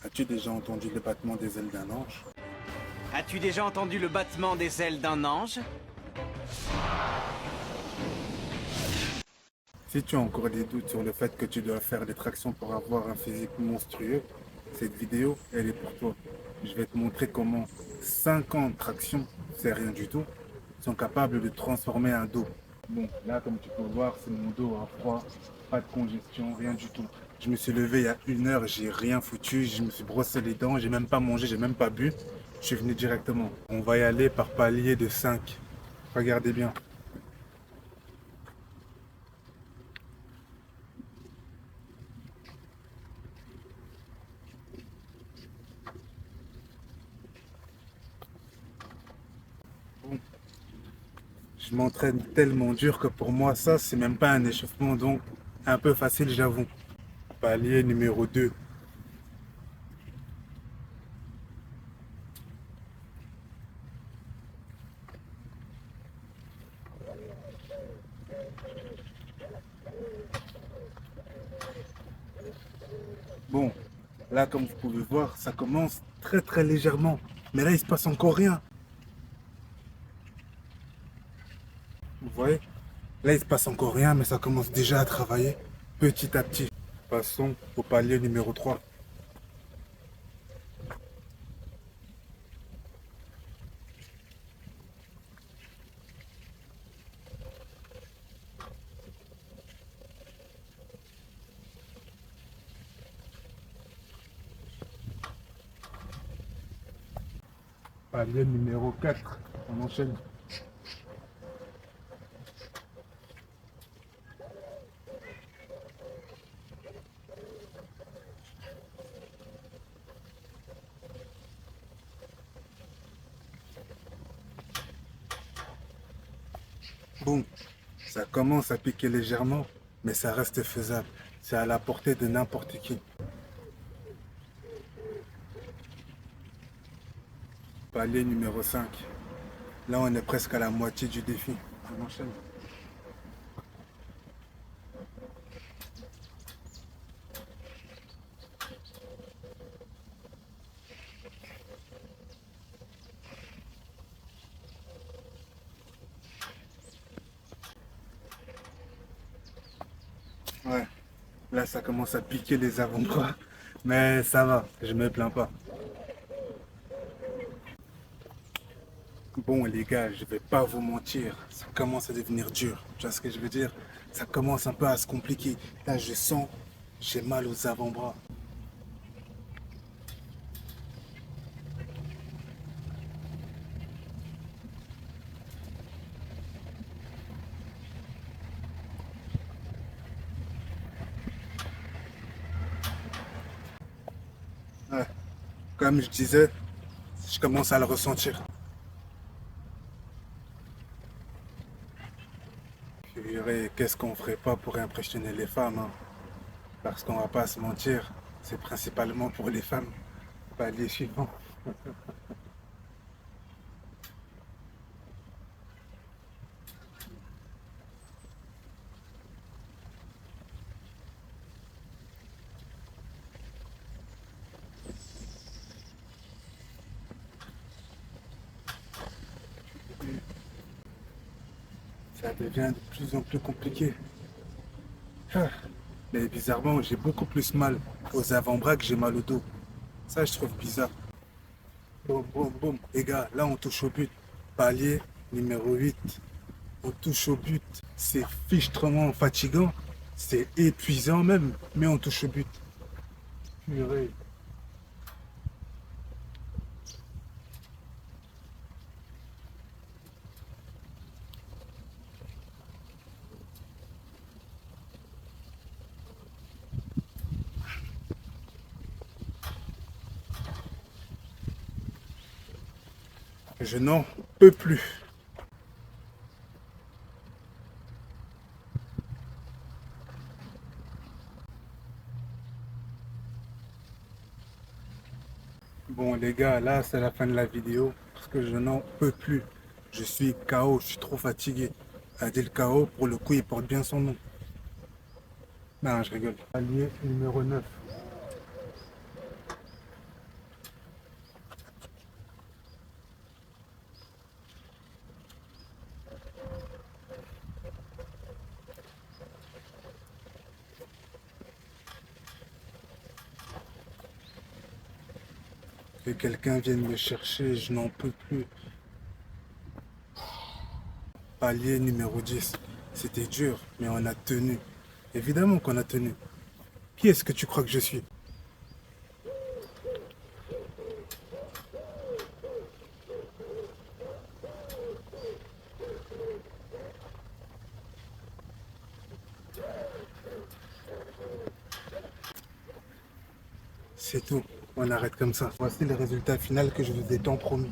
As-tu déjà entendu le battement des ailes d'un ange? As-tu déjà entendu le battement des ailes d'un ange? Si tu as encore des doutes sur le fait que tu dois faire des tractions pour avoir un physique monstrueux, cette vidéo, elle est pour toi. Je vais te montrer comment 50 tractions, c'est rien du tout, sont capables de transformer un dos. Bon, là, comme tu peux voir, c'est mon dos à froid, pas de congestion, rien du tout. Je me suis levé il y a 1 heure, j'ai rien foutu, je me suis brossé les dents, j'ai même pas mangé, j'ai même pas bu. Je suis venu directement. On va y aller par palier de 5. Regardez bien. Bon, je m'entraîne tellement dur que pour moi, ça, c'est même pas un échauffement, donc un peu facile, j'avoue. Palier numéro 2. Bon, là, comme vous pouvez voir, ça commence très très légèrement. Mais là, il se passe encore rien. Vous voyez? Là, il se passe encore rien, mais ça commence déjà à travailler petit à petit. Passons au palier numéro 3. Palier numéro 4. On enchaîne. Bon, ça commence à piquer légèrement, mais ça reste faisable. C'est à la portée de n'importe qui. Palier numéro 5. Là, on est presque à la moitié du défi. On enchaîne. Ouais, là, ça commence à piquer les avant-bras. Mais ça va, je me plains pas. Bon, les gars, je vais pas vous mentir. Ça commence à devenir dur. Tu vois ce que je veux dire? Ça commence un peu à se compliquer. Là, je sens, j'ai mal aux avant-bras. Ouais, comme je disais, je commence à le ressentir. Purée, qu'est-ce qu'on ferait pas pour impressionner les femmes, hein? Parce qu'on va pas se mentir, c'est principalement pour les femmes. Palier suivant. Ça devient de plus en plus compliqué. Ah, mais bizarrement, j'ai beaucoup plus mal aux avant-bras que j'ai mal au dos. Ça, je trouve bizarre. Boum, boum, boum. Les gars, là, on touche au but. Palier numéro 8. On touche au but. C'est fichtrement fatigant. C'est épuisant même, mais on touche au but. Purée. Je n'en peux plus. Bon, les gars, là, c'est la fin de la vidéo parce que je n'en peux plus. Je suis KO, je suis trop fatigué. Adil KO, pour le coup, il porte bien son nom. Non, je rigole. Palier numéro 9. Que quelqu'un vienne me chercher, je n'en peux plus. Palier numéro 10. C'était dur, mais on a tenu. Évidemment qu'on a tenu. Qui est-ce que tu crois que je suis? C'est tout. On arrête comme ça. Voici le résultat final que je vous ai tant promis.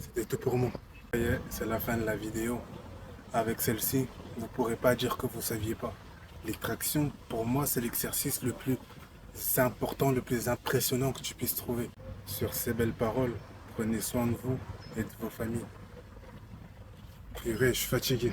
C'était tout pour moi. Ça y est, c'est la fin de la vidéo. Avec celle-ci, vous ne pourrez pas dire que vous ne saviez pas. Les tractions, pour moi, c'est l'exercice le plus important, le plus impressionnant que tu puisses trouver. Sur ces belles paroles, prenez soin de vous et de vos familles. Purée, je suis fatigué.